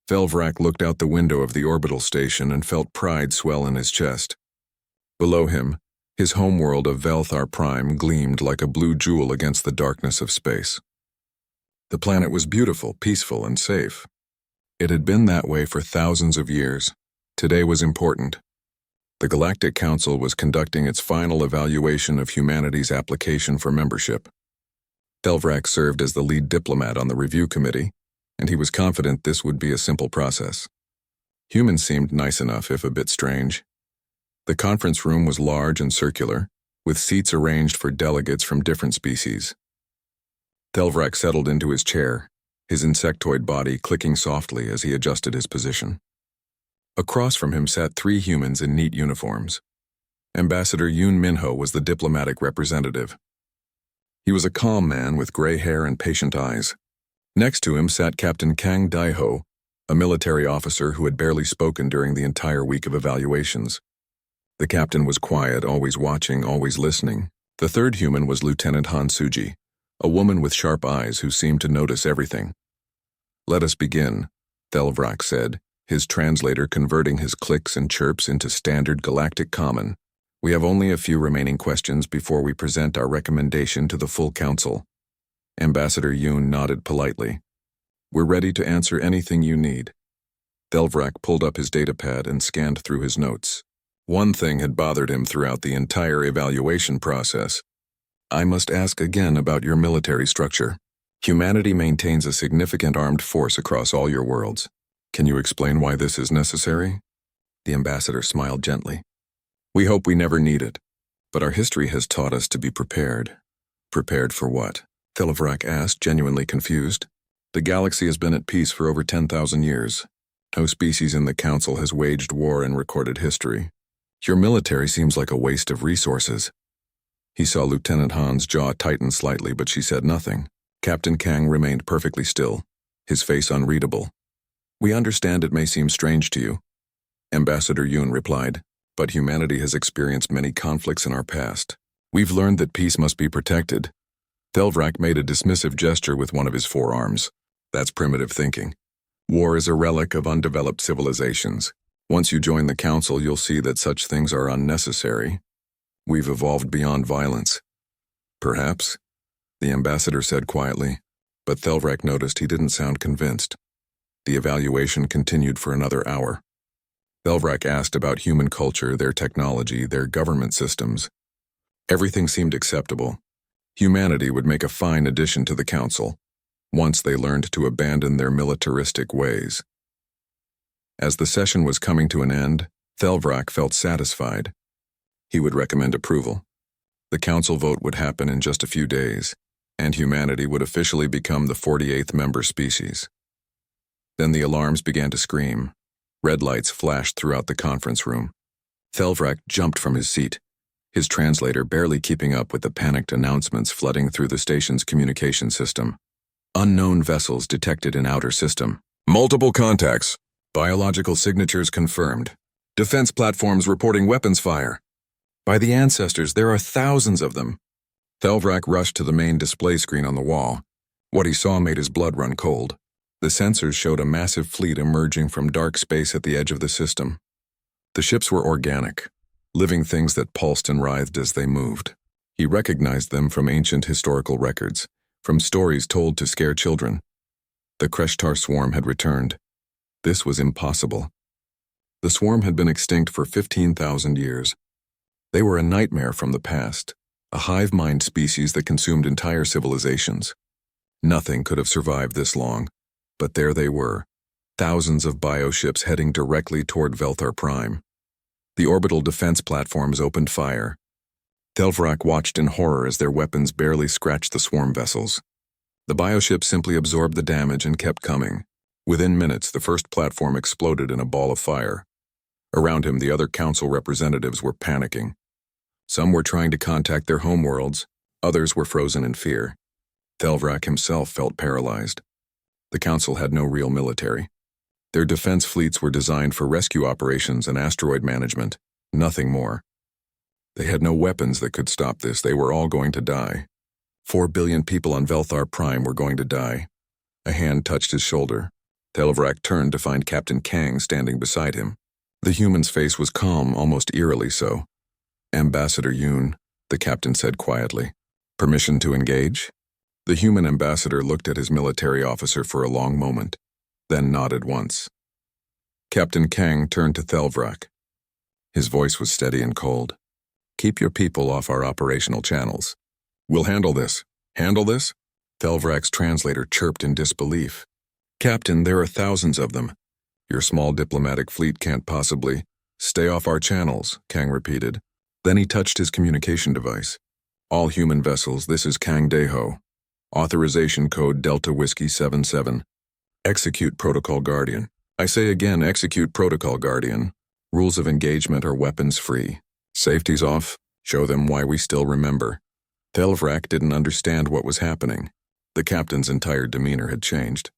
Velvrak looked out the window of the orbital station and felt pride swell in his chest. Below him, his homeworld of Velthar Prime gleamed like a blue jewel against the darkness of space. The planet was beautiful, peaceful, and safe. It had been that way for thousands of years. Today was important. The Galactic Council was conducting its final evaluation of humanity's application for membership. Velvrak served as the lead diplomat on the review committee, and he was confident this would be a simple process. Humans seemed nice enough, if a bit strange. The conference room was large and circular, with seats arranged for delegates from different species. Velvrak settled into his chair, his insectoid body clicking softly as he adjusted his position. Across from him sat 3 humans in neat uniforms. Ambassador Yoon Minho was the diplomatic representative. He was a calm man with gray hair and patient eyes. Next to him sat Captain Kang Daiho, a military officer who had barely spoken during the entire week of evaluations. The captain was quiet, always watching, always listening. The third human was Lieutenant Han Suji, a woman with sharp eyes who seemed to notice everything. "Let us begin," Velvrak said, his translator converting his clicks and chirps into standard galactic common. "We have only a few remaining questions before we present our recommendation to the full council." Ambassador Yoon nodded politely. "We're ready to answer anything you need." Velvrak pulled up his datapad and scanned through his notes. One thing had bothered him throughout the entire evaluation process. "I must ask again about your military structure. Humanity maintains a significant armed force across all your worlds. Can you explain why this is necessary?" The ambassador smiled gently. "We hope we never need it, but our history has taught us to be prepared." "Prepared for what?" Velvrak asked, genuinely confused. "The galaxy has been at peace for over 10,000 years. No species in the Council has waged war in recorded history. Your military seems like a waste of resources." He saw Lieutenant Han's jaw tighten slightly, but she said nothing. Captain Kang remained perfectly still, his face unreadable. "We understand it may seem strange to you," Ambassador Yoon replied, "but humanity has experienced many conflicts in our past. We've learned that peace must be protected." Velvrak made a dismissive gesture with one of his forearms. "That's primitive thinking. War is a relic of undeveloped civilizations. Once you join the Council, you'll see that such things are unnecessary. We've evolved beyond violence." "Perhaps," the ambassador said quietly, but Velvrak noticed he didn't sound convinced. The evaluation continued for another hour. Velvrak asked about human culture, their technology, their government systems. Everything seemed acceptable. Humanity would make a fine addition to the Council, once they learned to abandon their militaristic ways. As the session was coming to an end, Velvrak felt satisfied. He would recommend approval. The Council vote would happen in just a few days, and humanity would officially become the 48th member species. Then the alarms began to scream. Red lights flashed throughout the conference room. Velvrak jumped from his seat, his translator barely keeping up with the panicked announcements flooding through the station's communication system. "Unknown vessels detected in outer system. Multiple contacts. Biological signatures confirmed. Defense platforms reporting weapons fire. By the ancestors, there are thousands of them." Velvrak rushed to the main display screen on the wall. What he saw made his blood run cold. The sensors showed a massive fleet emerging from dark space at the edge of the system. The ships were organic, living things that pulsed and writhed as they moved. He recognized them from ancient historical records, from stories told to scare children. The Kreshtar swarm had returned. This was impossible. The swarm had been extinct for 15,000 years. They were a nightmare from the past, a hive-mind species that consumed entire civilizations. Nothing could have survived this long. But there they were, thousands of bioships heading directly toward Velthar Prime. The orbital defense platforms opened fire. Velvrak watched in horror as their weapons barely scratched the swarm vessels. The bioships simply absorbed the damage and kept coming. Within minutes, the first platform exploded in a ball of fire. Around him, the other council representatives were panicking. Some were trying to contact their homeworlds, others were frozen in fear. Velvrak himself felt paralyzed. The Council had no real military. Their defense fleets were designed for rescue operations and asteroid management, nothing more. They had no weapons that could stop this. They were all going to die. 4 billion people on Velthar Prime were going to die. A hand touched his shoulder. Thelvrak turned to find Captain Kang standing beside him. The human's face was calm, almost eerily so. "Ambassador Yoon," the captain said quietly. "Permission to engage?" The human ambassador looked at his military officer for a long moment, then nodded once. Captain Kang turned to Thelvrak. His voice was steady and cold. "Keep your people off our operational channels." "We'll handle this." "Handle this?" Thelvrak's translator chirped in disbelief. "Captain, there are thousands of them. Your small diplomatic fleet can't possibly—" "Stay off our channels," Kang repeated. Then he touched his communication device. "All human vessels, this is Kang Daeho. Authorization code Delta Whiskey 77. Execute Protocol Guardian. I say again, execute Protocol Guardian. Rules of engagement are weapons free. Safety's off. Show them why we still remember." Thelvrak didn't understand what was happening. The captain's entire demeanor had changed.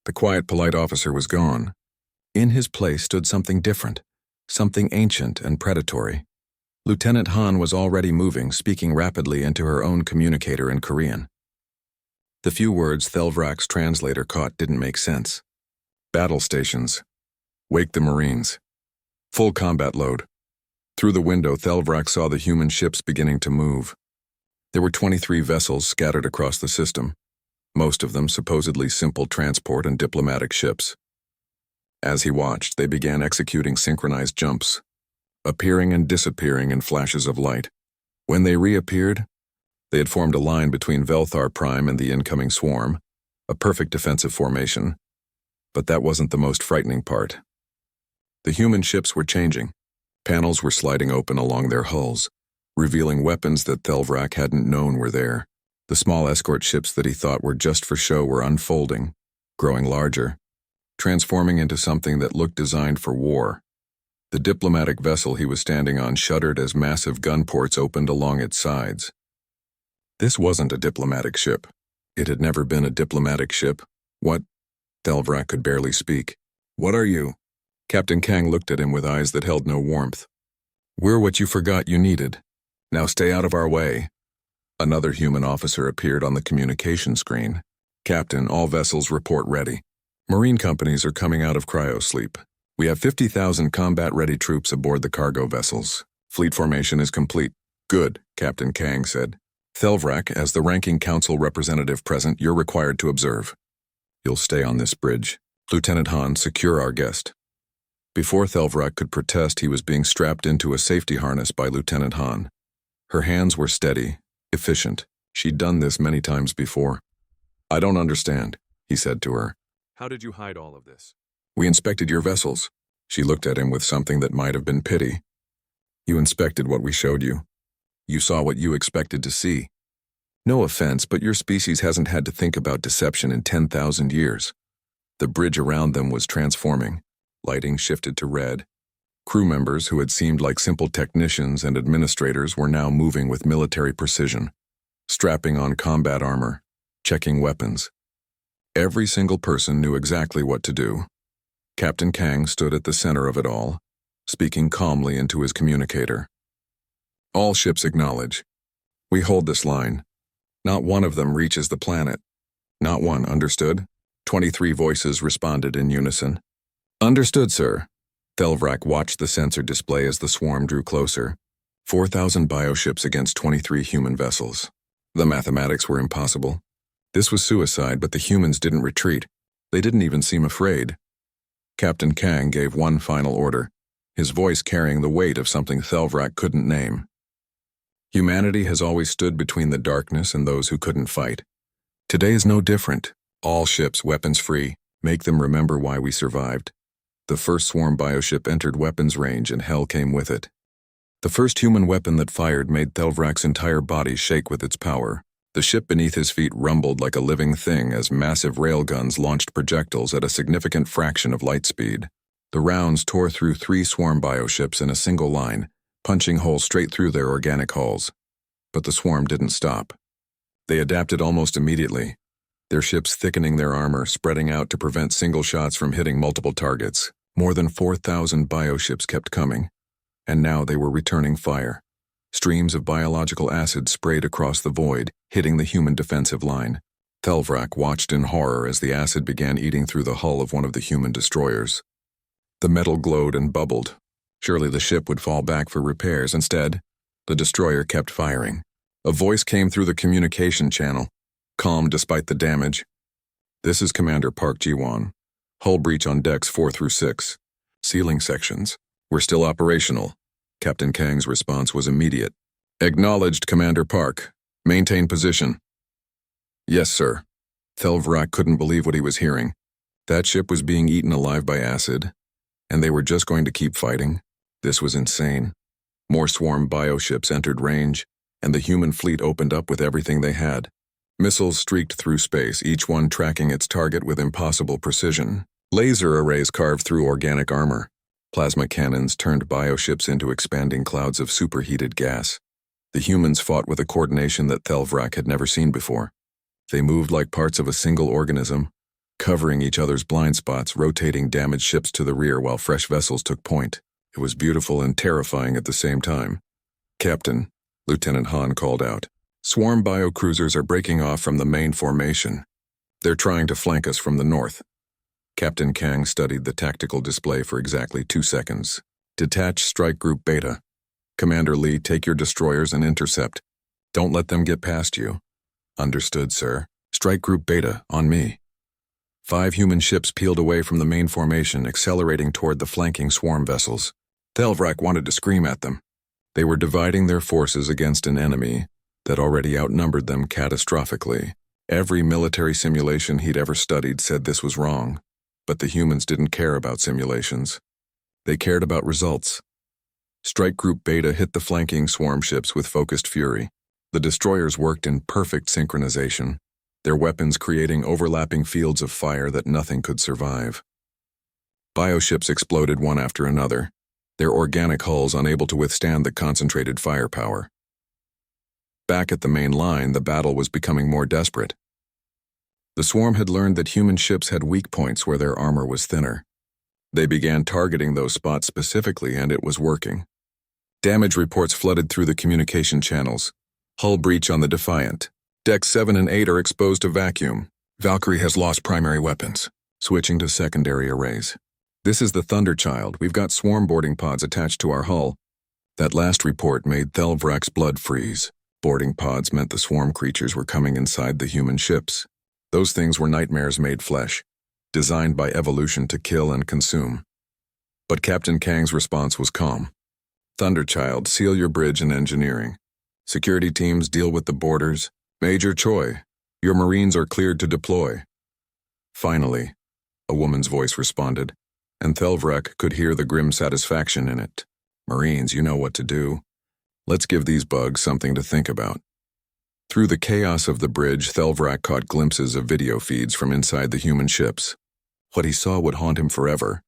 The quiet, polite officer was gone. In his place stood something different, something ancient and predatory. Lieutenant Han was already moving, speaking rapidly into her own communicator in Korean. The few words Thelvrak's translator caught didn't make sense. "Battle stations. Wake the Marines. Full combat load." Through the window, Thelvrak saw the human ships beginning to move. There were 23 vessels scattered across the system, most of them supposedly simple transport and diplomatic ships. As he watched, they began executing synchronized jumps, appearing and disappearing in flashes of light. When they reappeared, they had formed a line between Velthar Prime and the incoming swarm, a perfect defensive formation. But that wasn't the most frightening part. The human ships were changing. Panels were sliding open along their hulls, revealing weapons that Thelvrak hadn't known were there. The small escort ships that he thought were just for show were unfolding, growing larger, transforming into something that looked designed for war. The diplomatic vessel he was standing on shuddered as massive gun ports opened along its sides. This wasn't a diplomatic ship. It had never been a diplomatic ship. "What?" Thelvrak could barely speak. "What are you?" Captain Kang looked at him with eyes that held no warmth. "We're what you forgot you needed. Now stay out of our way." Another human officer appeared on the communication screen. "Captain, all vessels report ready. Marine companies are coming out of cryosleep. We have 50,000 combat-ready troops aboard the cargo vessels. Fleet formation is complete." "Good," Captain Kang said. "Thelvrak, as the ranking council representative present, you're required to observe. You'll stay on this bridge. Lieutenant Han, secure our guest." Before Thelvrak could protest, he was being strapped into a safety harness by Lieutenant Han. Her hands were steady, efficient. She'd done this many times before. "I don't understand," he said to her. "How did you hide all of this?" "We inspected your vessels." She looked at him with something that might have been pity. "You inspected what we showed you. You saw what you expected to see. No offense, but your species hasn't had to think about deception in 10,000 years." The bridge around them was transforming. Lighting shifted to red. Crew members who had seemed like simple technicians and administrators were now moving with military precision, strapping on combat armor, checking weapons. Every single person knew exactly what to do. Captain Kang stood at the center of it all, speaking calmly into his communicator. "All ships acknowledge. We hold this line. Not one of them reaches the planet. Not one, understood?" 23 voices responded in unison. "Understood, sir." Thelvrak watched the sensor display as the swarm drew closer. 4,000 bioships against 23 human vessels. The mathematics were impossible. This was suicide, but the humans didn't retreat. They didn't even seem afraid. Captain Kang gave one final order, his voice carrying the weight of something Thelvrak couldn't name. "Humanity has always stood between the darkness and those who couldn't fight. Today is no different. All ships weapons free. Make them remember why we survived." The first swarm bioship entered weapons range and hell came with it. The first human weapon that fired made Thelvrak's entire body shake with its power. The ship beneath his feet rumbled like a living thing as massive railguns launched projectiles at a significant fraction of light speed. The rounds tore through 3 swarm bioships in a single line, punching holes straight through their organic hulls. But the swarm didn't stop. They adapted almost immediately, their ships thickening their armor, spreading out to prevent single shots from hitting multiple targets. More than 4,000 bioships kept coming, and now they were returning fire. Streams of biological acid sprayed across the void, hitting the human defensive line. Thelvrak watched in horror as the acid began eating through the hull of one of the human destroyers. The metal glowed and bubbled. Surely the ship would fall back for repairs. Instead, the destroyer kept firing. A voice came through the communication channel, calm despite the damage. "This is Commander Park Ji-won. Hull breach on decks 4 through 6. Sealing sections. We're still operational." Captain Kang's response was immediate. "Acknowledged, Commander Park. Maintain position." "Yes, sir." Thelvrak couldn't believe what he was hearing. That ship was being eaten alive by acid, and they were just going to keep fighting? This was insane. More swarm bioships entered range, and the human fleet opened up with everything they had. Missiles streaked through space, each one tracking its target with impossible precision. Laser arrays carved through organic armor. Plasma cannons turned bioships into expanding clouds of superheated gas. The humans fought with a coordination that Thelvrak had never seen before. They moved like parts of a single organism, covering each other's blind spots, rotating damaged ships to the rear while fresh vessels took point. It was beautiful and terrifying at the same time. "Captain," Lieutenant Han called out, "swarm biocruisers are breaking off from the main formation. They're trying to flank us from the north." Captain Kang studied the tactical display for exactly 2 seconds. "Detach Strike Group Beta. Commander Lee, take your destroyers and intercept. Don't let them get past you." "Understood, sir. Strike Group Beta, on me." 5 human ships peeled away from the main formation, accelerating toward the flanking swarm vessels. Thelvrak wanted to scream at them. They were dividing their forces against an enemy that already outnumbered them catastrophically. Every military simulation he'd ever studied said this was wrong, but the humans didn't care about simulations. They cared about results. Strike Group Beta hit the flanking swarm ships with focused fury. The destroyers worked in perfect synchronization, their weapons creating overlapping fields of fire that nothing could survive. Bioships exploded one after another, their organic hulls unable to withstand the concentrated firepower. Back at the main line, the battle was becoming more desperate. The swarm had learned that human ships had weak points where their armor was thinner. They began targeting those spots specifically, and it was working. Damage reports flooded through the communication channels. "Hull breach on the Defiant. Decks 7 and 8 are exposed to vacuum. Valkyrie has lost primary weapons." Switching to secondary arrays. "This is the Thunderchild. We've got swarm boarding pods attached to our hull." That last report made Thelvrak's blood freeze. Boarding pods meant the swarm creatures were coming inside the human ships. Those things were nightmares made flesh, designed by evolution to kill and consume. But Captain Kang's response was calm. "Thunderchild, seal your bridge and engineering. Security teams deal with the boarders. Major Choi, your Marines are cleared to deploy." Finally, a woman's voice responded, and Thelvrak could hear the grim satisfaction in it. "Marines, you know what to do. Let's give these bugs something to think about." Through the chaos of the bridge, Thelvrak caught glimpses of video feeds from inside the human ships. What he saw would haunt him forever.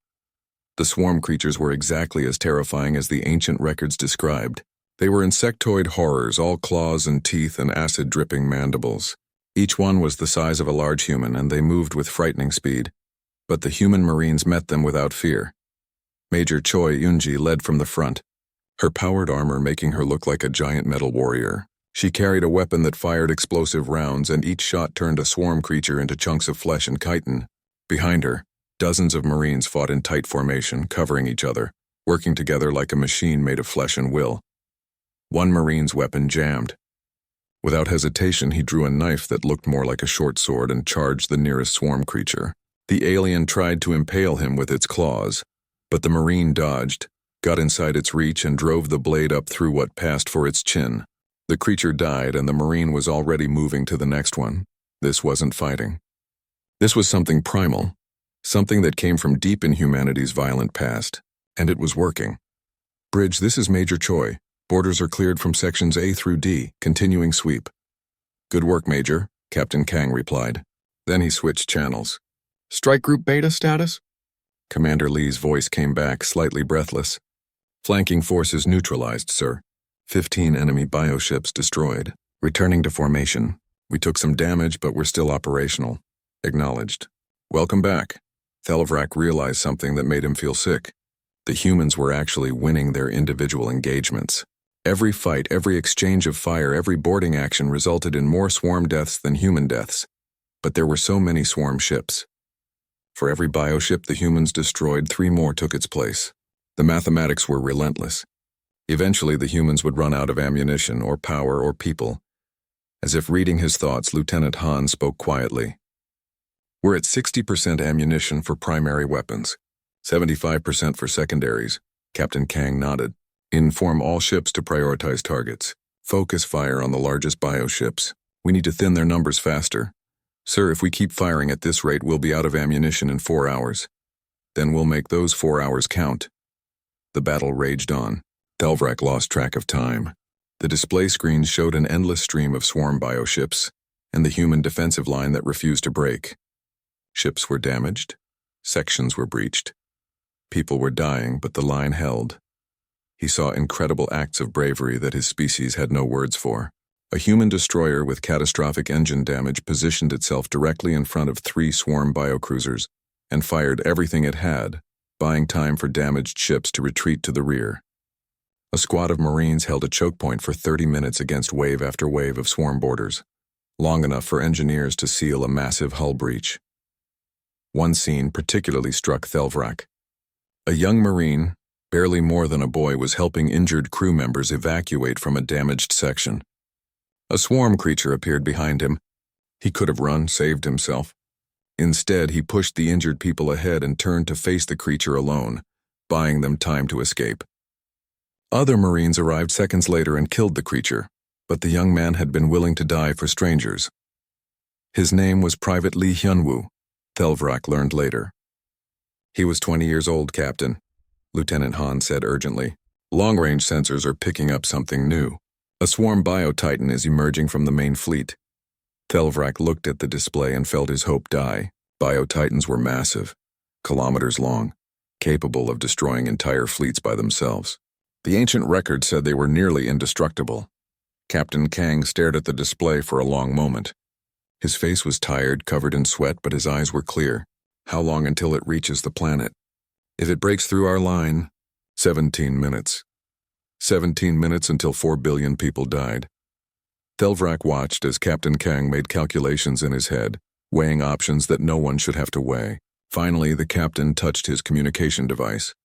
The swarm creatures were exactly as terrifying as the ancient records described. They were insectoid horrors, all claws and teeth and acid-dripping mandibles. Each one was the size of a large human, and they moved with frightening speed. But the human Marines met them without fear. Major Choi Yunji led from the front, her powered armor making her look like a giant metal warrior. She carried a weapon that fired explosive rounds, and each shot turned a swarm creature into chunks of flesh and chitin. Behind her, dozens of Marines fought in tight formation, covering each other, working together like a machine made of flesh and will. One Marine's weapon jammed. Without hesitation, he drew a knife that looked more like a short sword and charged the nearest swarm creature. The alien tried to impale him with its claws, but the Marine dodged, got inside its reach, and drove the blade up through what passed for its chin. The creature died, and the Marine was already moving to the next one. This wasn't fighting. This was something primal, something that came from deep in humanity's violent past, and it was working. "Bridge, this is Major Choi. Borders are cleared from sections A through D, continuing sweep." "Good work, Major," Captain Kang replied. Then he switched channels. "Strike Group Beta status?" Commander Lee's voice came back, slightly breathless. "Flanking forces neutralized, sir. 15 enemy bioships destroyed. Returning to formation. We took some damage, but we're still operational. Acknowledged." "Welcome back." Thelvrak realized something that made him feel sick. The humans were actually winning their individual engagements. Every fight, every exchange of fire, every boarding action resulted in more swarm deaths than human deaths. But there were so many swarm ships. For every bioship the humans destroyed, 3 more took its place. The mathematics were relentless. Eventually the humans would run out of ammunition or power or people. As if reading his thoughts, Lieutenant Han spoke quietly. We're at 60% ammunition for primary weapons, 75% for secondaries. Captain Kang nodded. Inform all ships to prioritize targets. Focus fire on the largest bioships. We need to thin their numbers faster. Sir, if we keep firing at this rate, we'll be out of ammunition in 4 hours. Then we'll make those 4 hours count. The battle raged on. Thelvrak lost track of time. The display screens showed an endless stream of swarm bioships and the human defensive line that refused to break. Ships were damaged. Sections were breached. People were dying, but the line held. He saw incredible acts of bravery that his species had no words for. A human destroyer with catastrophic engine damage positioned itself directly in front of 3 swarm biocruisers and fired everything it had, buying time for damaged ships to retreat to the rear. A squad of Marines held a choke point for 30 minutes against wave after wave of swarm boarders, long enough for engineers to seal a massive hull breach. One scene particularly struck Thelvrak. A young Marine, barely more than a boy, was helping injured crew members evacuate from a damaged section. A swarm creature appeared behind him. He could have run, saved himself. Instead, he pushed the injured people ahead and turned to face the creature alone, buying them time to escape. Other Marines arrived seconds later and killed the creature, but the young man had been willing to die for strangers. His name was Private Lee Hyunwoo, Thelvrak learned later. He was 20 years old, Captain, Lieutenant Han said urgently. Long-range sensors are picking up something new. A swarm bio-titan is emerging from the main fleet. Thelvrak looked at the display and felt his hope die. Bio-titans were massive, kilometers long, capable of destroying entire fleets by themselves. The ancient record said they were nearly indestructible. Captain Kang stared at the display for a long moment. His face was tired, covered in sweat, but his eyes were clear. How long until it reaches the planet? If it breaks through our line, 17 minutes. 17 minutes until 4 billion people died. Thelvrak watched as Captain Kang made calculations in his head, weighing options that no one should have to weigh. Finally, the captain touched his communication device.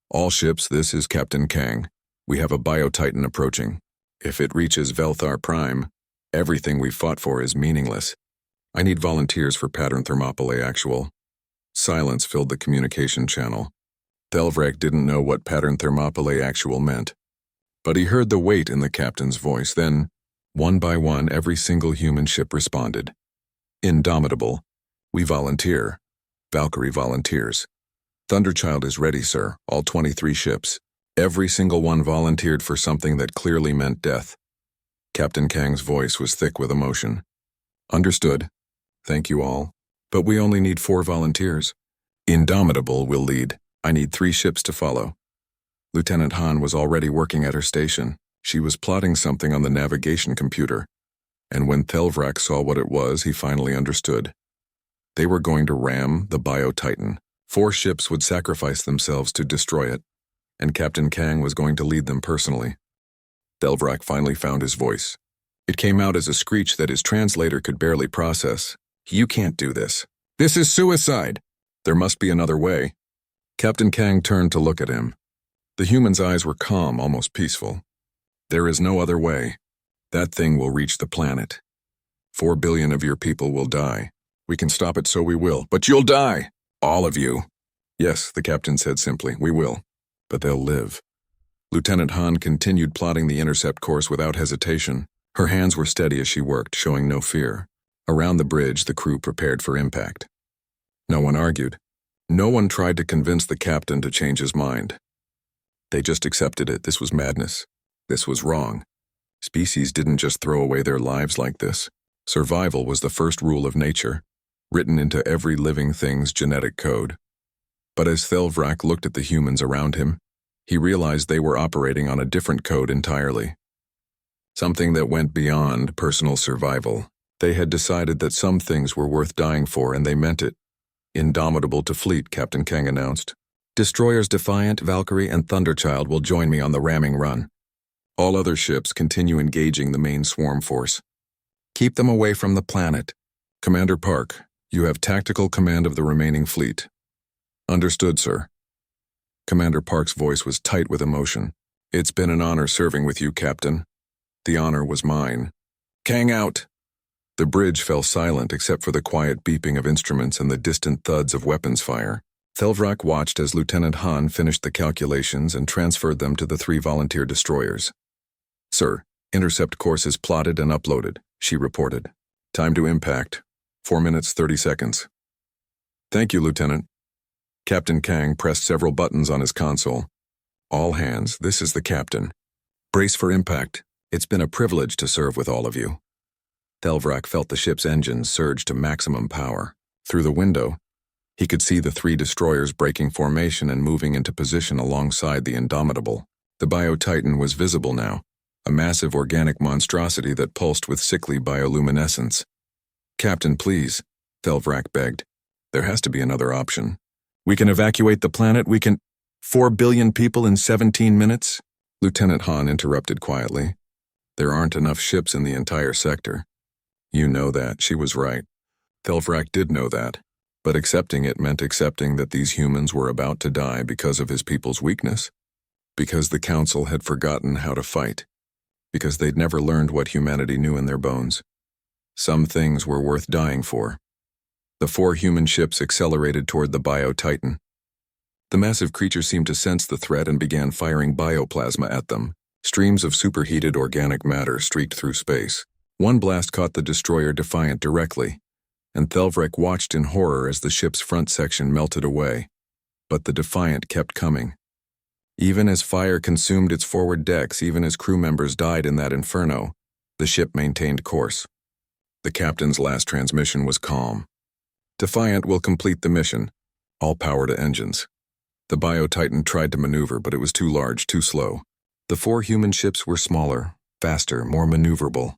All ships, this is Captain Kang. We have a bio-titan approaching. If it reaches Velthar Prime, everything we fought for is meaningless. I need volunteers for Pattern Thermopylae Actual. Silence filled the communication channel. Thelvrak didn't know what Pattern Thermopylae Actual meant. But he heard the weight in the captain's voice. Then, one by one, every single human ship responded. Indomitable. We volunteer. Valkyrie volunteers. Thunderchild is ready, sir. All 23 ships. Every single one volunteered for something that clearly meant death. Captain Kang's voice was thick with emotion. Understood. Thank you all. But we only need 4 volunteers. Indomitable will lead. I need 3 ships to follow. Lieutenant Han was already working at her station. She was plotting something on the navigation computer. And when Thelvrak saw what it was, he finally understood. They were going to ram the Bio-Titan. 4 ships would sacrifice themselves to destroy it, and Captain Kang was going to lead them personally. Thelvrak finally found his voice. It came out as a screech that his translator could barely process. You can't do this. This is suicide. There must be another way. Captain Kang turned to look at him. The human's eyes were calm, almost peaceful. There is no other way. That thing will reach the planet. 4 billion of your people will die. We can stop it, so we will. But you'll die! All of you. Yes, the captain said simply, we will. But they'll live. Lieutenant Han continued plotting the intercept course without hesitation. Her hands were steady as she worked, showing no fear. Around the bridge, the crew prepared for impact. No one argued. No one tried to convince the captain to change his mind. They just accepted it. This was madness. This was wrong. Species didn't just throw away their lives like this. Survival was the first rule of nature, written into every living thing's genetic code. But as Thelvrak looked at the humans around him, he realized they were operating on a different code entirely. Something that went beyond personal survival. They had decided that some things were worth dying for, and they meant it. Indomitable to fleet, Captain Kang announced. Destroyers Defiant, Valkyrie, and Thunderchild will join me on the ramming run. All other ships continue engaging the main swarm force. Keep them away from the planet. Commander Park, you have tactical command of the remaining fleet. Understood, sir. Commander Park's voice was tight with emotion. It's been an honor serving with you, Captain. The honor was mine. Kang out! The bridge fell silent except for the quiet beeping of instruments and the distant thuds of weapons fire. Thelvrak watched as Lieutenant Han finished the calculations and transferred them to the 3 volunteer destroyers. Sir, intercept course is plotted and uploaded, she reported. Time to impact, 4 minutes 30 seconds. Thank you, Lieutenant. Captain Kang pressed several buttons on his console. All hands, this is the captain. Brace for impact. It's been a privilege to serve with all of you. Thelvrak felt the ship's engines surge to maximum power. Through the window, he could see the 3 destroyers breaking formation and moving into position alongside the Indomitable. The Bio-Titan was visible now, a massive organic monstrosity that pulsed with sickly bioluminescence. Captain, please, Thelvrak begged. There has to be another option. We can evacuate the planet, 4 billion people in 17 minutes? Lieutenant Han interrupted quietly. There aren't enough ships in the entire sector. You know that, she was right. Thelvrak did know that, but accepting it meant accepting that these humans were about to die because of his people's weakness, because the Council had forgotten how to fight, because they'd never learned what humanity knew in their bones. Some things were worth dying for. The 4 human ships accelerated toward the Bio-Titan. The massive creature seemed to sense the threat and began firing bioplasma at them. Streams of superheated organic matter streaked through space. One blast caught the destroyer Defiant directly, and Thelvrak watched in horror as the ship's front section melted away. But the Defiant kept coming. Even as fire consumed its forward decks, even as crew members died in that inferno, the ship maintained course. The captain's last transmission was calm. Defiant will complete the mission. All power to engines. The Bio-Titan tried to maneuver, but it was too large, too slow. The 4 human ships were smaller, faster, more maneuverable.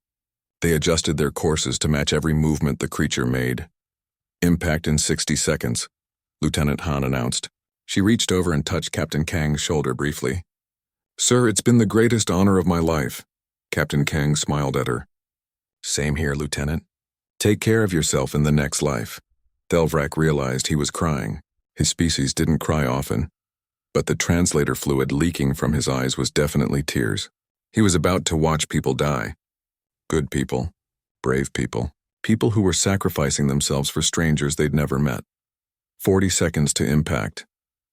They adjusted their courses to match every movement the creature made. Impact in 60 seconds, Lieutenant Han announced. She reached over and touched Captain Kang's shoulder briefly. Sir, it's been the greatest honor of my life. Captain Kang smiled at her. Same here, Lieutenant. Take care of yourself in the next life. Thelvrak realized he was crying. His species didn't cry often, but the translator fluid leaking from his eyes was definitely tears. He was about to watch people die. Good people, brave people, people who were sacrificing themselves for strangers they'd never met. 40 seconds to impact.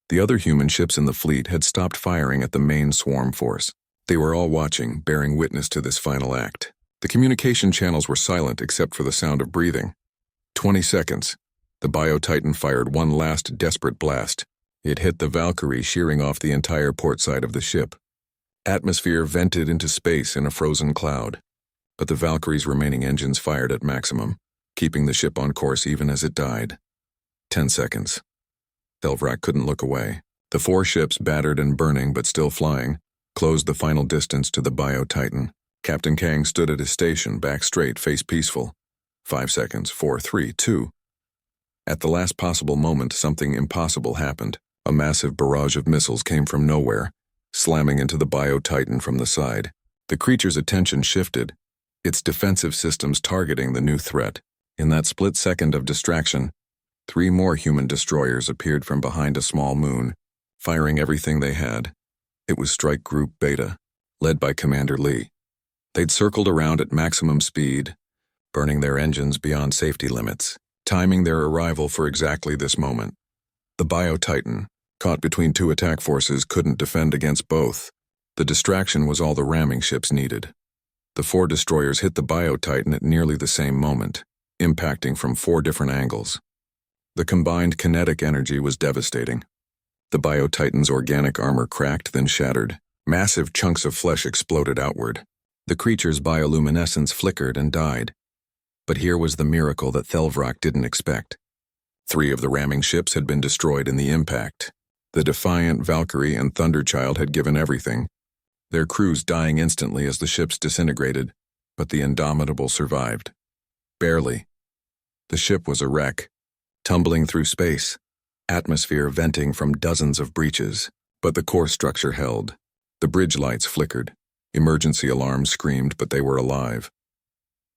The other human ships in the fleet had stopped firing at the main swarm force. They were all watching, bearing witness to this final act. The communication channels were silent except for the sound of breathing. 20 seconds. The Bio-Titan fired one last desperate blast. It hit the Valkyrie, shearing off the entire port side of the ship. Atmosphere vented into space in a frozen cloud. But the Valkyrie's remaining engines fired at maximum, keeping the ship on course even as it died. 10 seconds. Thelvrak couldn't look away. The 4 ships, battered and burning but still flying, closed the final distance to the Bio-Titan. Captain Kang stood at his station, back straight, face peaceful. 5 seconds, 4, 3, 2. At the last possible moment, something impossible happened. A massive barrage of missiles came from nowhere, slamming into the Bio-Titan from the side. The creature's attention shifted, its defensive systems targeting the new threat. In that split second of distraction, 3 more human destroyers appeared from behind a small moon, firing everything they had. It was Strike Group Beta, led by Commander Lee. They'd circled around at maximum speed, burning their engines beyond safety limits, timing their arrival for exactly this moment. The Bio-Titan, caught between 2 attack forces, couldn't defend against both. The distraction was all the ramming ships needed. The 4 destroyers hit the Bio-Titan at nearly the same moment, impacting from 4 different angles. The combined kinetic energy was devastating. The Bio-Titan's organic armor cracked, then shattered. Massive chunks of flesh exploded outward. The creature's bioluminescence flickered and died. But here was the miracle that Thelvrak didn't expect. 3 of the ramming ships had been destroyed in the impact. The Defiant, Valkyrie, and Thunderchild had given everything, their crews dying instantly as the ships disintegrated, but the Indomitable survived. Barely. The ship was a wreck, tumbling through space, atmosphere venting from dozens of breaches, but the core structure held. The bridge lights flickered. Emergency alarms screamed, but they were alive.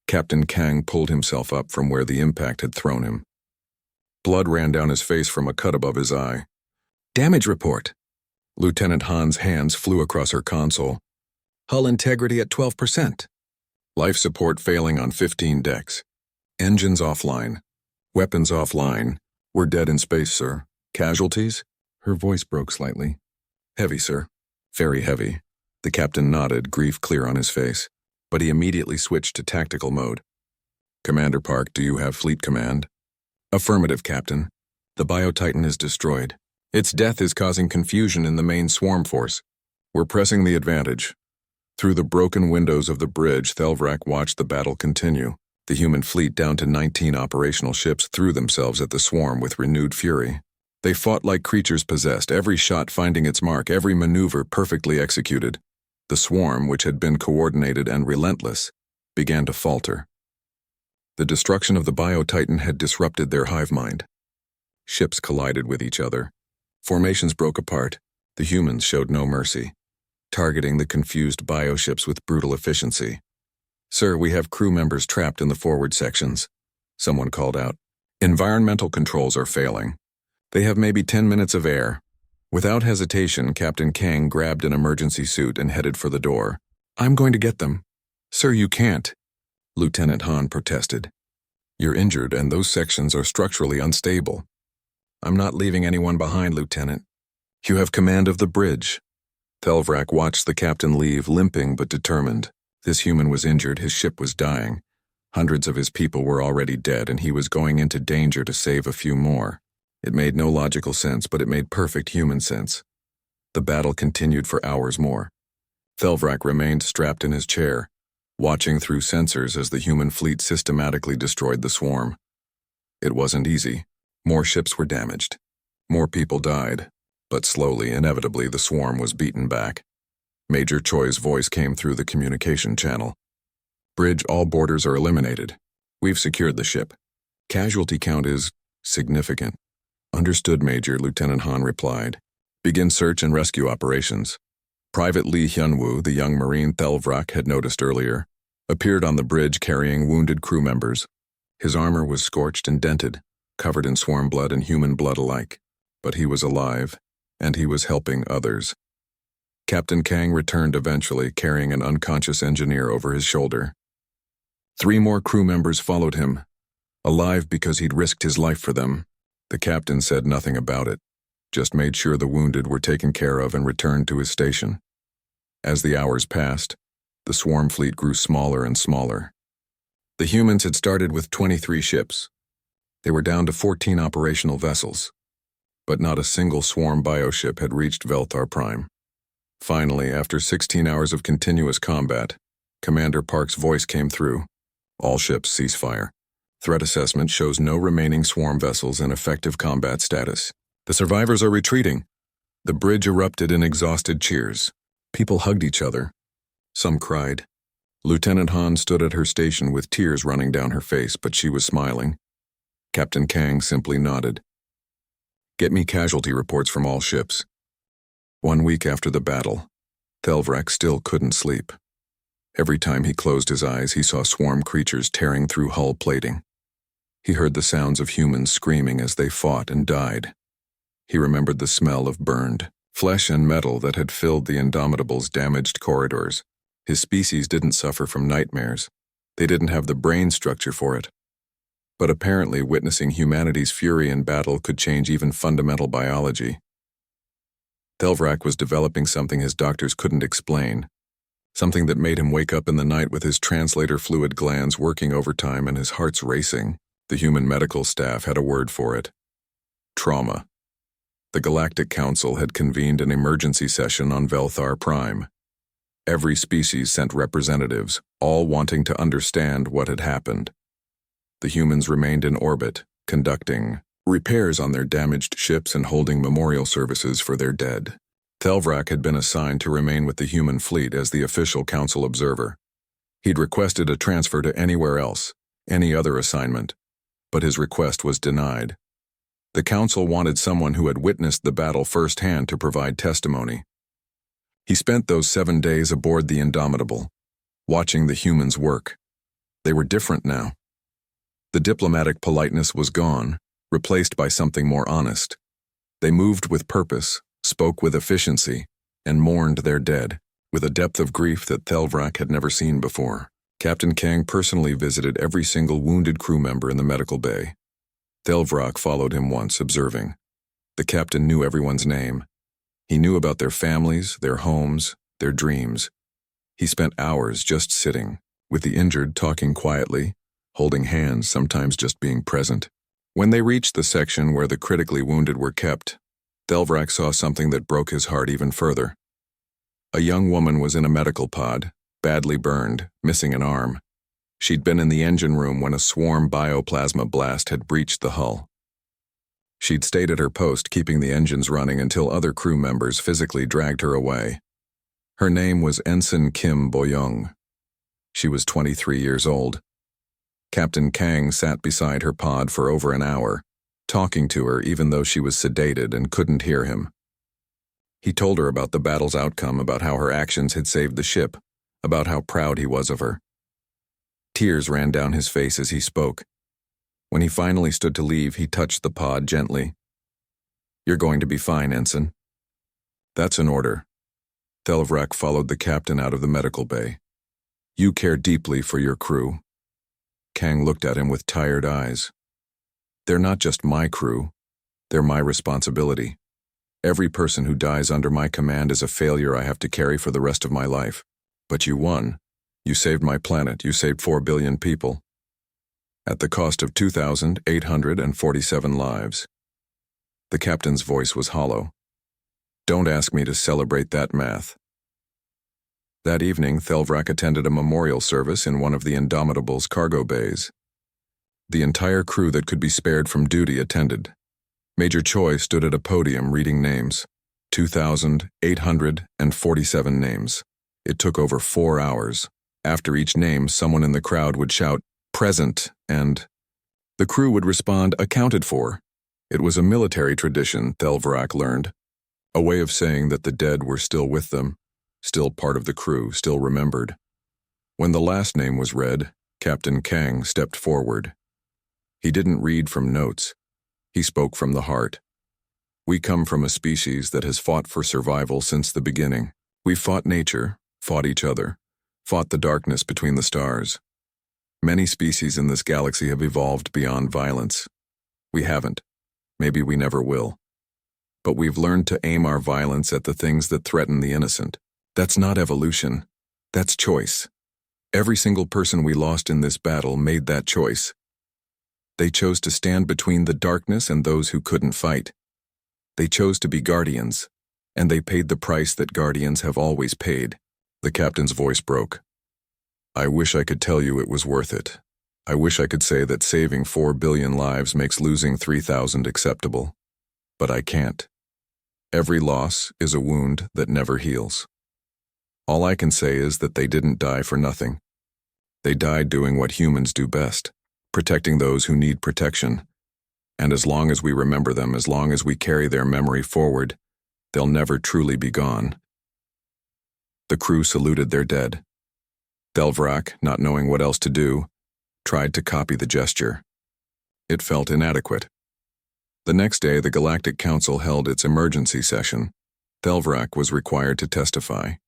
Captain Kang pulled himself up from where the impact had thrown him. Blood ran down his face from a cut above his eye. "Damage report." Lieutenant Han's hands flew across her console. "Hull integrity at 12%. Life support failing on 15 decks. Engines offline. Weapons offline. We're dead in space, sir. Casualties?" Her voice broke slightly. "Heavy, sir. Very heavy." The captain nodded, grief clear on his face, but he immediately switched to tactical mode. "Commander Park, do you have fleet command?" "Affirmative, Captain. The Bio-Titan is destroyed. Its death is causing confusion in the main swarm force. We're pressing the advantage." Through the broken windows of the bridge, Thelvrak watched the battle continue. The human fleet, down to 19 operational ships, threw themselves at the swarm with renewed fury. They fought like creatures possessed, every shot finding its mark, every maneuver perfectly executed. The swarm, which had been coordinated and relentless, began to falter. The destruction of the Bio-Titan had disrupted their hive mind. Ships collided with each other. Formations broke apart. The humans showed no mercy, targeting the confused bioships with brutal efficiency. "Sir, we have crew members trapped in the forward sections," someone called out. "Environmental controls are failing. They have maybe 10 minutes of air." Without hesitation, Captain Kang grabbed an emergency suit and headed for the door. "I'm going to get them." "Sir, you can't," Lieutenant Han protested. "You're injured and those sections are structurally unstable." "I'm not leaving anyone behind, Lieutenant." "You have command of the bridge." Thelvrak watched the captain leave, limping but determined. This human was injured, his ship was dying. Hundreds of his people were already dead, and he was going into danger to save a few more. It made no logical sense, but it made perfect human sense. The battle continued for hours more. Thelvrak remained strapped in his chair, watching through sensors as the human fleet systematically destroyed the swarm. It wasn't easy. More ships were damaged. More people died. But slowly, inevitably, the swarm was beaten back. Major Choi's voice came through the communication channel. "Bridge, all boarders are eliminated. We've secured the ship. Casualty count is significant." "Understood, Major," Lieutenant Han replied. "Begin search and rescue operations." Private Lee Hyunwoo, the young Marine Thelvrak had noticed earlier, appeared on the bridge carrying wounded crew members. His armor was scorched and dented, covered in swarm blood and human blood alike. But he was alive, and he was helping others. Captain Kang returned eventually, carrying an unconscious engineer over his shoulder. 3 more crew members followed him, alive because he'd risked his life for them. The captain said nothing about it, just made sure the wounded were taken care of and returned to his station. As the hours passed, the swarm fleet grew smaller and smaller. The humans had started with 23 ships. They were down to 14 operational vessels, but not a single swarm bioship had reached Velthar Prime. Finally, after 16 hours of continuous combat, Commander Park's voice came through. "All ships cease fire. Threat assessment shows no remaining swarm vessels in effective combat status. The survivors are retreating." The bridge erupted in exhausted cheers. People hugged each other. Some cried. Lieutenant Han stood at her station with tears running down her face, but she was smiling. Captain Kang simply nodded. "Get me casualty reports from all ships." 1 week after the battle, Thelvrak still couldn't sleep. Every time he closed his eyes, he saw swarm creatures tearing through hull plating. He heard the sounds of humans screaming as they fought and died. He remembered the smell of burned flesh and metal that had filled the Indomitable's damaged corridors. His species didn't suffer from nightmares. They didn't have the brain structure for it. But apparently witnessing humanity's fury in battle could change even fundamental biology. Thelvrak was developing something his doctors couldn't explain, something that made him wake up in the night with his translator fluid glands working overtime and his heart's racing. The human medical staff had a word for it. Trauma. The Galactic Council had convened an emergency session on Velthar Prime. Every species sent representatives, all wanting to understand what had happened. The humans remained in orbit, conducting repairs on their damaged ships and holding memorial services for their dead. Thelvrak had been assigned to remain with the human fleet as the official council observer. He'd requested a transfer to anywhere else, any other assignment, but his request was denied. The council wanted someone who had witnessed the battle firsthand to provide testimony. He spent those 7 days aboard the Indomitable, watching the humans work. They were different now. The diplomatic politeness was gone, replaced by something more honest. They moved with purpose, spoke with efficiency, and mourned their dead, with a depth of grief that Thelvrak had never seen before. Captain Kang personally visited every single wounded crew member in the medical bay. Thelvrak followed him once, observing. The captain knew everyone's name. He knew about their families, their homes, their dreams. He spent hours just sitting, with the injured talking quietly, holding hands, sometimes just being present. When they reached the section where the critically wounded were kept, Thelvrak saw something that broke his heart even further. A young woman was in a medical pod, badly burned, missing an arm. She'd been in the engine room when a swarm bioplasma blast had breached the hull. She'd stayed at her post, keeping the engines running until other crew members physically dragged her away. Her name was Ensign Kim Boyoung. She was 23 years old. Captain Kang sat beside her pod for over an hour, talking to her even though she was sedated and couldn't hear him. He told her about the battle's outcome, about how her actions had saved the ship, about how proud he was of her. Tears ran down his face as he spoke. When he finally stood to leave, he touched the pod gently. "You're going to be fine, Ensign." "That's an order." Thelvrak followed the captain out of the medical bay. "You care deeply for your crew." Kang looked at him with tired eyes. "They're not just my crew. They're my responsibility. Every person who dies under my command is a failure I have to carry for the rest of my life. But you won. You saved my planet. You saved 4 billion people. At the cost of 2,847 lives. The captain's voice was hollow. "Don't ask me to celebrate that math." That evening, Thelvrak attended a memorial service in one of the Indomitable's cargo bays. The entire crew that could be spared from duty attended. Major Choi stood at a podium reading names. 2,847 names. It took over 4 hours. After each name, someone in the crowd would shout, "Present," and the crew would respond, "Accounted for." It was a military tradition, Thelvrak learned, a way of saying that the dead were still with them, still part of the crew, still remembered. When the last name was read, Captain Kang stepped forward. He didn't read from notes. He spoke from the heart. "We come from a species that has fought for survival since the beginning. We've fought nature, fought each other, fought the darkness between the stars. Many species in this galaxy have evolved beyond violence. We haven't. Maybe we never will. But we've learned to aim our violence at the things that threaten the innocent. That's not evolution. That's choice. Every single person we lost in this battle made that choice. They chose to stand between the darkness and those who couldn't fight. They chose to be guardians, and they paid the price that guardians have always paid." The captain's voice broke. "I wish I could tell you it was worth it. I wish I could say that saving 4 billion lives makes losing 3,000 acceptable. But I can't. Every loss is a wound that never heals. All I can say is that they didn't die for nothing. They died doing what humans do best, protecting those who need protection. And as long as we remember them, as long as we carry their memory forward, they'll never truly be gone." The crew saluted their dead. Thelvrak, not knowing what else to do, tried to copy the gesture. It felt inadequate. The next day, the Galactic Council held its emergency session. Thelvrak was required to testify.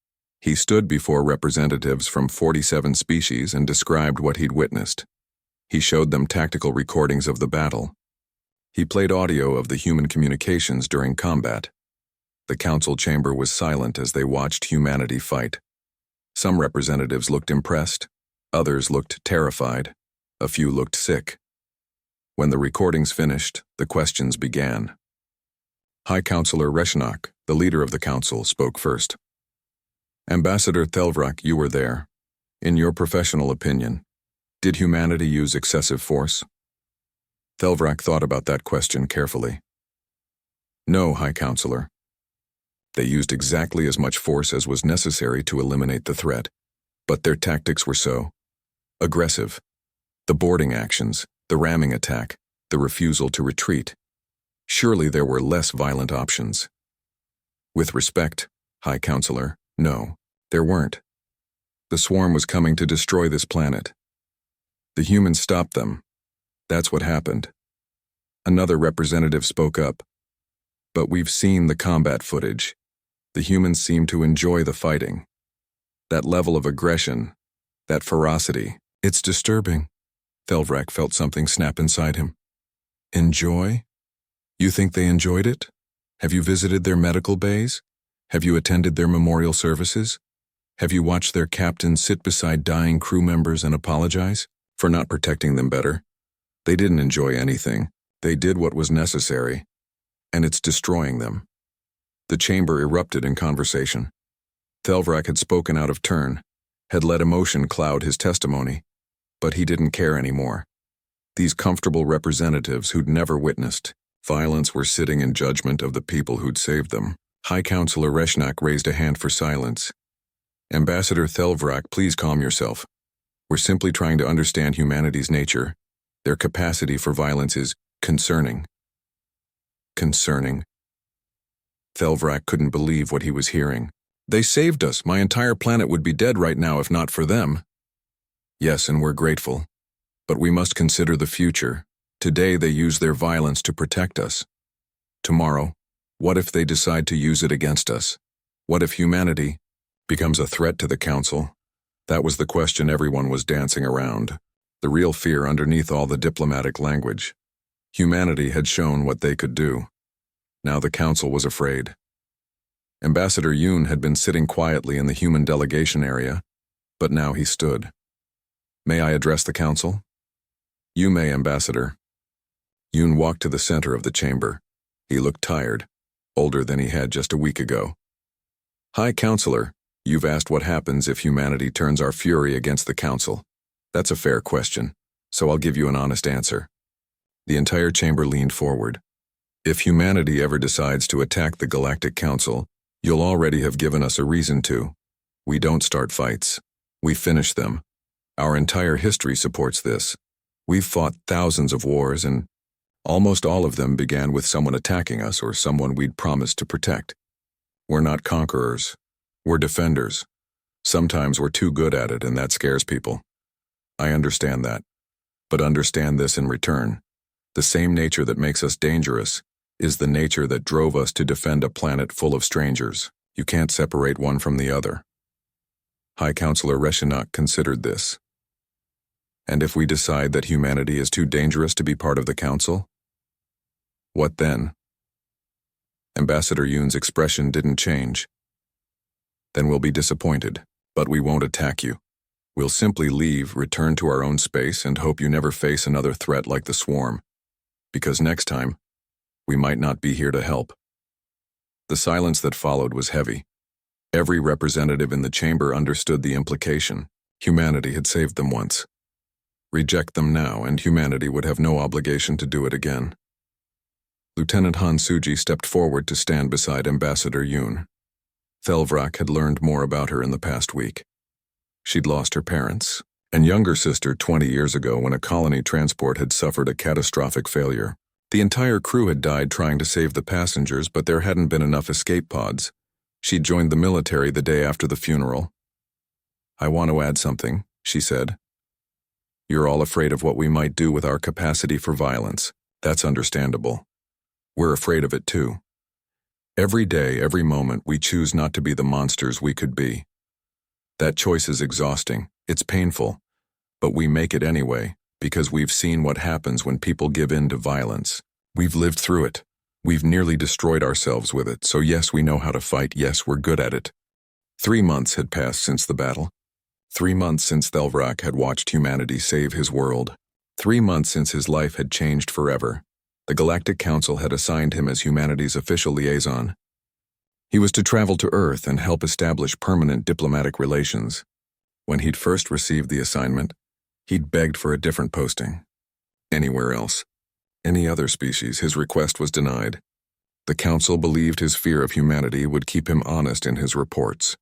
He stood before representatives from 47 species and described what he'd witnessed. He showed them tactical recordings of the battle. He played audio of the human communications during combat. The council chamber was silent as they watched humanity fight. Some representatives looked impressed, others looked terrified, a few looked sick. When the recordings finished, the questions began. High Counselor Reshnok, the leader of the council, spoke first. "Ambassador Thelvrak, you were there. In your professional opinion, did humanity use excessive force?" Thelvrak thought about that question carefully. "No, High Counselor. They used exactly as much force as was necessary to eliminate the threat, but their tactics were so aggressive. The boarding actions, the ramming attack, the refusal to retreat. Surely there were less violent options." "With respect, High Counselor, no, there weren't. The swarm was coming to destroy this planet. The humans stopped them. That's what happened. Another representative spoke up. But we've seen the combat footage. The humans seem to enjoy the fighting. That level of aggression, that ferocity, it's disturbing. Thelvrak felt something snap inside him. Enjoy? You think they enjoyed it? Have you visited their medical bays? Have you attended their memorial services? Have you watched their captains sit beside dying crew members and apologize for not protecting them better? They didn't enjoy anything. They did what was necessary, and it's destroying them. The chamber erupted in conversation. Thelvrak had spoken out of turn, had let emotion cloud his testimony, but he didn't care anymore. These comfortable representatives who'd never witnessed violence were sitting in judgment of the people who'd saved them. High Counselor Reshnak raised a hand for silence. Ambassador Thelvrak, please calm yourself. We're simply trying to understand humanity's nature. Their capacity for violence is concerning. Concerning? Thelvrak couldn't believe what he was hearing. They saved us. My entire planet would be dead right now if not for them. Yes, and we're grateful. But we must consider the future. Today they use their violence to protect us. Tomorrow, what if they decide to use it against us? What if humanity becomes a threat to the Council? That was the question everyone was dancing around. The real fear underneath all the diplomatic language. Humanity had shown what they could do. Now the Council was afraid. Ambassador Yoon had been sitting quietly in the human delegation area, but now he stood. May I address the Council? You may, Ambassador. Yoon walked to the center of the chamber. He looked tired, older than he had just a week ago. High Counselor, you've asked what happens if humanity turns our fury against the Council. That's a fair question, so I'll give you an honest answer. The entire chamber leaned forward. If humanity ever decides to attack the Galactic Council, you'll already have given us a reason to. We don't start fights. We finish them. Our entire history supports this. We've fought thousands of wars, and almost all of them began with someone attacking us or someone we'd promised to protect. We're not conquerors. We're defenders. Sometimes we're too good at it, and that scares people. I understand that. But understand this in return. The same nature that makes us dangerous is the nature that drove us to defend a planet full of strangers. You can't separate one from the other. High Counselor Reshinak considered this. And if we decide that humanity is too dangerous to be part of the Council? What then? Ambassador Yoon's expression didn't change. Then we'll be disappointed, but we won't attack you. We'll simply leave, return to our own space, and hope you never face another threat like the Swarm. Because next time, we might not be here to help. The silence that followed was heavy. Every representative in the chamber understood the implication. Humanity had saved them once. Reject them now, and humanity would have no obligation to do it again. Lieutenant Han Suji stepped forward to stand beside Ambassador Yoon. Thelvrak had learned more about her in the past week. She'd lost her parents and younger sister 20 years ago when a colony transport had suffered a catastrophic failure. The entire crew had died trying to save the passengers, but there hadn't been enough escape pods. She'd joined the military the day after the funeral. I want to add something, she said. You're all afraid of what we might do with our capacity for violence. That's understandable. We're afraid of it too. Every day, every moment, we choose not to be the monsters we could be. That choice is exhausting. It's painful. But we make it anyway, because we've seen what happens when people give in to violence. We've lived through it. We've nearly destroyed ourselves with it, so yes, we know how to fight, yes, we're good at it. 3 months had passed since the battle. 3 months since Thelvrak had watched humanity save his world. 3 months since his life had changed forever. The Galactic Council had assigned him as humanity's official liaison. He was to travel to Earth and help establish permanent diplomatic relations. When he'd first received the assignment, he'd begged for a different posting. Anywhere else. Any other species, his request was denied. The Council believed his fear of humanity would keep him honest in his reports.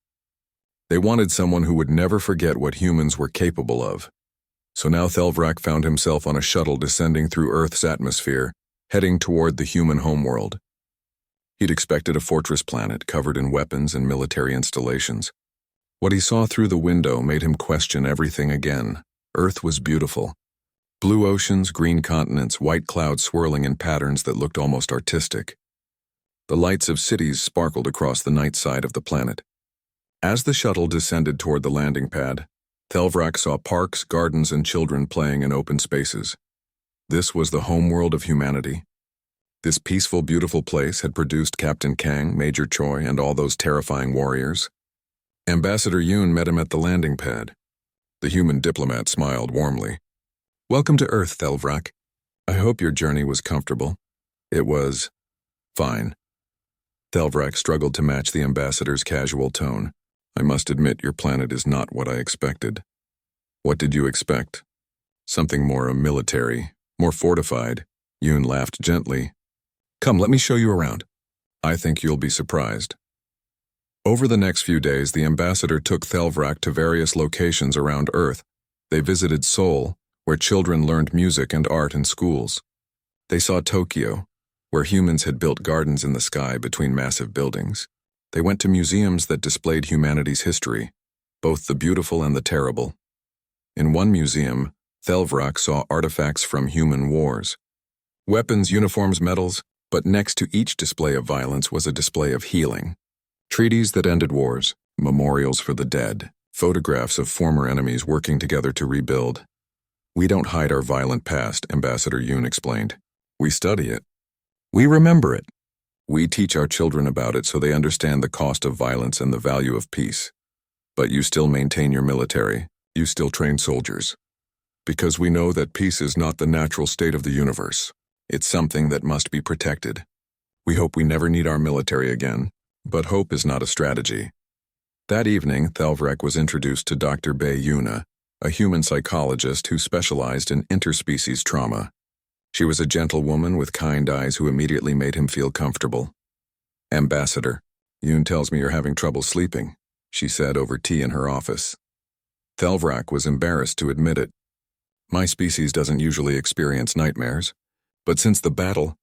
They wanted someone who would never forget what humans were capable of. So now Thelvrak found himself on a shuttle descending through Earth's atmosphere, heading toward the human homeworld. He'd expected a fortress planet covered in weapons and military installations. What he saw through the window made him question everything again. Earth was beautiful, Blue oceans, green continents, white clouds swirling in patterns that looked almost artistic. The lights of cities sparkled across the night side of the planet. As the shuttle descended toward the landing pad, Thelvrak saw parks, gardens, and children playing in open spaces. This was the homeworld of humanity. This peaceful, beautiful place had produced Captain Kang, Major Choi, and all those terrifying warriors. Ambassador Yoon met him at the landing pad. The human diplomat smiled warmly. "Welcome to Earth, Thelvrak. I hope your journey was comfortable." "It was fine." Thelvrak struggled to match the ambassador's casual tone. "I must admit your planet is not what I expected." "What did you expect?" "Something more military, more fortified." Yoon laughed gently. "Come, let me show you around. I think you'll be surprised." Over the next few days, the ambassador took Thelvrak to various locations around Earth. They visited Seoul, where children learned music and art in schools. They saw Tokyo, where humans had built gardens in the sky between massive buildings. They went to museums that displayed humanity's history, both the beautiful and the terrible. In one museum, Thelvrak saw artifacts from human wars. Weapons, uniforms, medals, but next to each display of violence was a display of healing. Treaties that ended wars, memorials for the dead, photographs of former enemies working together to rebuild. "We don't hide our violent past," Ambassador Yoon explained. "We study it. We remember it. We teach our children about it so they understand the cost of violence and the value of peace. But you still maintain your military. You still train soldiers. Because we know that peace is not the natural state of the universe. It's something that must be protected. We hope we never need our military again, but hope is not a strategy." That evening, Thelvrak was introduced to Dr. Bae Yuna, a human psychologist who specialized in interspecies trauma. She was a gentle woman with kind eyes who immediately made him feel comfortable. "Ambassador, Yoon tells me you're having trouble sleeping," she said over tea in her office. Thelvrak was embarrassed to admit it. "My species doesn't usually experience nightmares, but since the battle,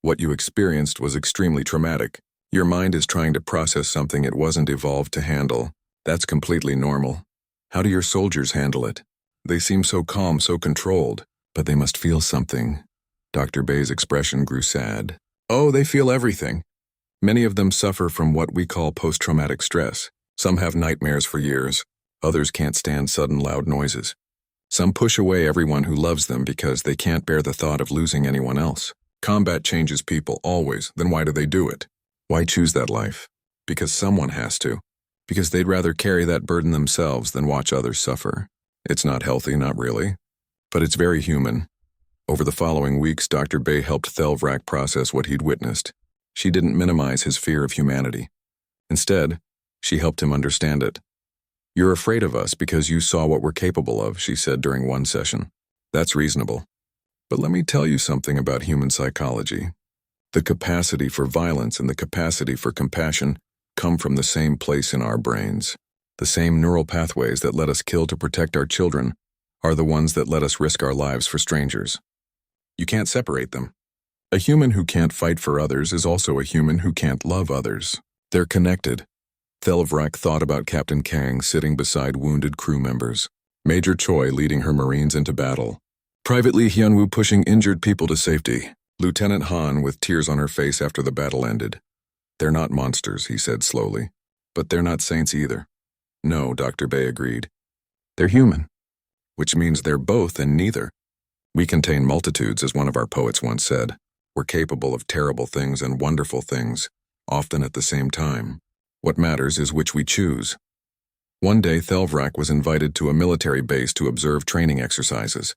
what you experienced was extremely traumatic. Your mind is trying to process something it wasn't evolved to handle. That's completely normal. How do your soldiers handle it? They seem so calm, so controlled, but they must feel something." Dr. Bae's expression grew sad. "Oh, they feel everything. Many of them suffer from what we call post-traumatic stress. Some have nightmares for years. Others can't stand sudden loud noises. Some push away everyone who loves them because they can't bear the thought of losing anyone else. Combat changes people, always. Then why do they do it? Why choose that life? Because someone has to. Because they'd rather carry that burden themselves than watch others suffer. It's not healthy, not really. But it's very human." Over the following weeks, Dr. Bae helped Thelvrak process what he'd witnessed. She didn't minimize his fear of humanity. Instead, she helped him understand it. "You're afraid of us because you saw what we're capable of," she said during one session. "That's reasonable. But let me tell you something about human psychology. The capacity for violence and the capacity for compassion come from the same place in our brains. The same neural pathways that let us kill to protect our children are the ones that let us risk our lives for strangers. You can't separate them. A human who can't fight for others is also a human who can't love others. They're connected." Thelvrak thought about Captain Kang sitting beside wounded crew members, Major Choi leading her Marines into battle, Private Lee Hyunwoo pushing injured people to safety, Lieutenant Han with tears on her face after the battle ended. "They're not monsters," he said slowly, "but they're not saints either." "No," Dr. Bae agreed. "They're human, which means they're both and neither. We contain multitudes, as one of our poets once said. We're capable of terrible things and wonderful things, often at the same time. What matters is which we choose." One day, Thelvrak was invited to a military base to observe training exercises.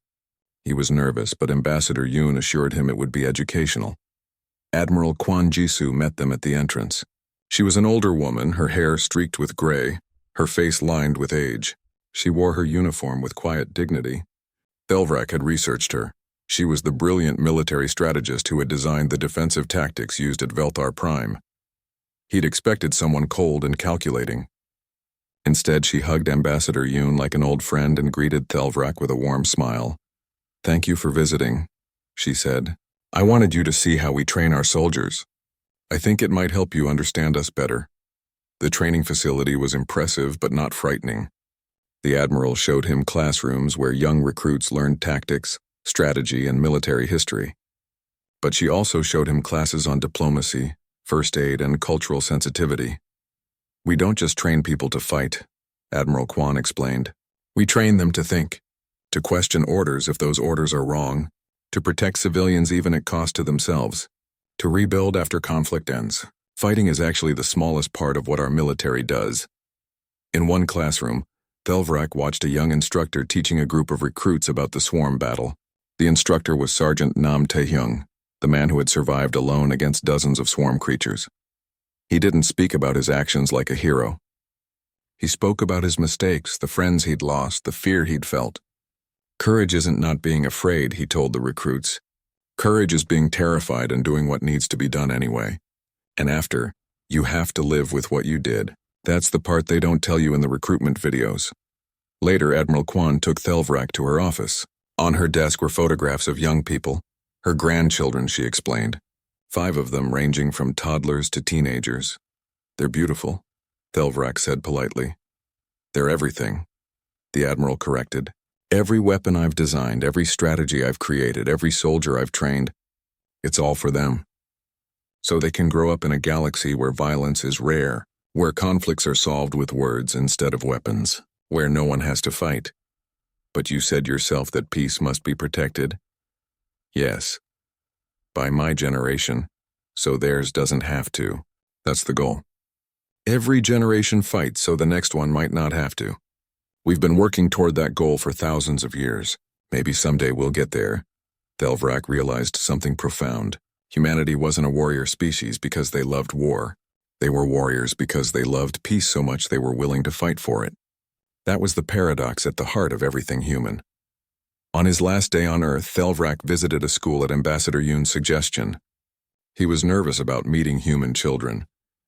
He was nervous, but Ambassador Yoon assured him it would be educational. Admiral Kwon Jisoo met them at the entrance. She was an older woman, her hair streaked with gray, her face lined with age. She wore her uniform with quiet dignity. Thelvrak had researched her. She was the brilliant military strategist who had designed the defensive tactics used at Velthar Prime. He'd expected someone cold and calculating. Instead, she hugged Ambassador Yoon like an old friend and greeted Thelvrak with a warm smile. "Thank you for visiting," she said. "I wanted you to see how we train our soldiers. I think it might help you understand us better." The training facility was impressive but not frightening. The Admiral showed him classrooms where young recruits learned tactics, strategy, and military history. But she also showed him classes on diplomacy, first aid, and cultural sensitivity. "We don't just train people to fight," Admiral Kwan explained. "We train them to think, to question orders if those orders are wrong, to protect civilians even at cost to themselves, to rebuild after conflict ends. Fighting is actually the smallest part of what our military does." In one classroom, Thelvrak watched a young instructor teaching a group of recruits about the swarm battle. The instructor was Sergeant Nam Tae-hyung, the man who had survived alone against dozens of swarm creatures. He didn't speak about his actions like a hero. He spoke about his mistakes, the friends he'd lost, the fear he'd felt. "Courage isn't not being afraid," he told the recruits. "Courage is being terrified and doing what needs to be done anyway. And after, you have to live with what you did. That's the part they don't tell you in the recruitment videos." Later, Admiral Kwan took Thelvrak to her office. On her desk were photographs of young people, her grandchildren, she explained. 5 of them ranging from toddlers to teenagers. "They're beautiful," Thelvrak said politely. "They're everything," the Admiral corrected. "Every weapon I've designed, every strategy I've created, every soldier I've trained, it's all for them. So they can grow up in a galaxy where violence is rare, where conflicts are solved with words instead of weapons, where no one has to fight. But you said yourself that peace must be protected." "Yes. By my generation, so theirs doesn't have to. That's the goal. Every generation fights so the next one might not have to. We've been working toward that goal for thousands of years. Maybe someday we'll get there." Thelvrak realized something profound. Humanity wasn't a warrior species because they loved war. They were warriors because they loved peace so much they were willing to fight for it. That was the paradox at the heart of everything human. On his last day on Earth, Thelvrak visited a school at Ambassador Yoon's suggestion. He was nervous about meeting human children,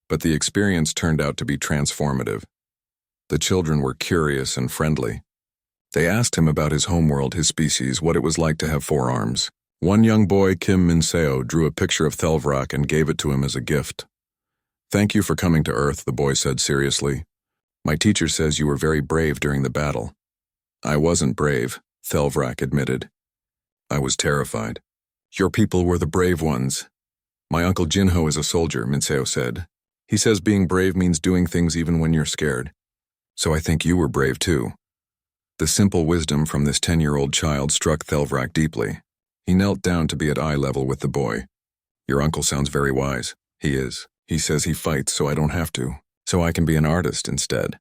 but the experience turned out to be transformative. The children were curious and friendly. They asked him about his homeworld, his species, what it was like to have 4 arms. One young boy, Kim Min-seo, drew a picture of Thelvrak and gave it to him as a gift. "Thank you for coming to Earth," the boy said seriously. "My teacher says you were very brave during the battle." "I wasn't brave," Thelvrak admitted. "I was terrified." "Your people were the brave ones." "My uncle Jinho is a soldier," Min-seo said. "He says being brave means doing things even when you're scared. So I think you were brave too." The simple wisdom from this 10-year-old child struck Thelvrak deeply. He knelt down to be at eye level with the boy. "Your uncle sounds very wise." "He is. He says he fights so I don't have to. So I can be an artist instead."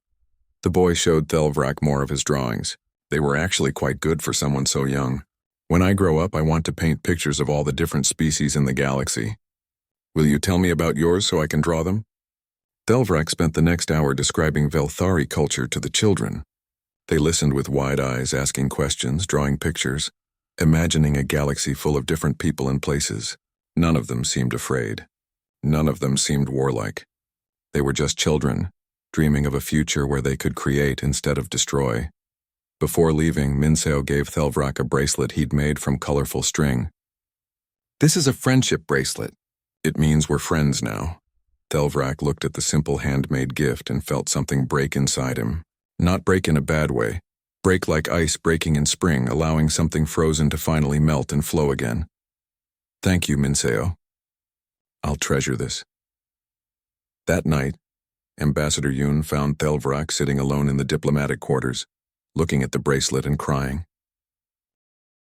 The boy showed Thelvrak more of his drawings. They were actually quite good for someone so young. "When I grow up, I want to paint pictures of all the different species in the galaxy. Will you tell me about yours so I can draw them?" Thelvrak spent the next hour describing Velthari culture to the children. They listened with wide eyes, asking questions, drawing pictures, imagining a galaxy full of different people and places. None of them seemed afraid. None of them seemed warlike. They were just children, dreaming of a future where they could create instead of destroy. Before leaving, Min-seo gave Thelvrak a bracelet he'd made from colorful string. "This is a friendship bracelet. It means we're friends now." Thelvrak looked at the simple handmade gift and felt something break inside him. Not break in a bad way. Break like ice breaking in spring, allowing something frozen to finally melt and flow again. "Thank you, Min-seo. I'll treasure this." That night, Ambassador Yoon found Thelvrak sitting alone in the diplomatic quarters, looking at the bracelet and crying.